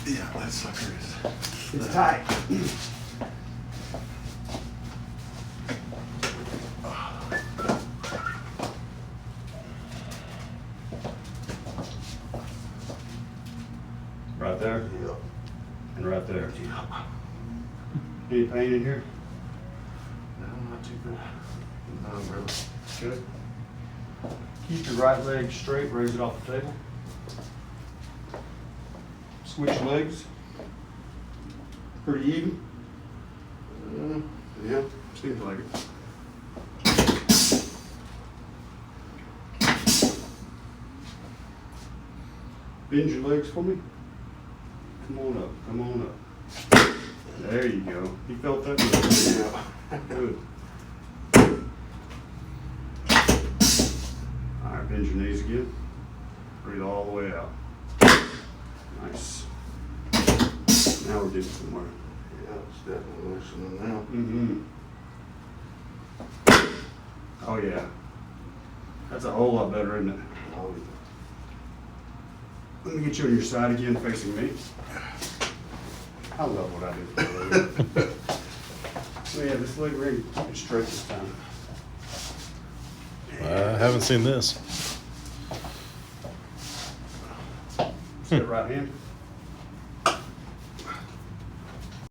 Yeah, that sucker is. It's tight. Right there Yeah. and right there. Yeah. Any pain in here? No, not too bad. No, really. Good. Keep your right leg straight, raise it off the table. Switch legs. Pretty even. Yeah, seems like it. Bend your legs for me. Come on up, come on up. There you go. You felt that? Yeah. Good. All right, bend your knees again. Breathe all the way out. Nice. Now we're getting somewhere. Yeah, it's definitely loosening now. Mm-hmm. Oh yeah. That's a whole lot better, isn't it? Oh, Let me get you on your side again, facing me. I love what I do for a living. So yeah, this leg ring, keep it straight this time. I haven't seen this. Set right hand.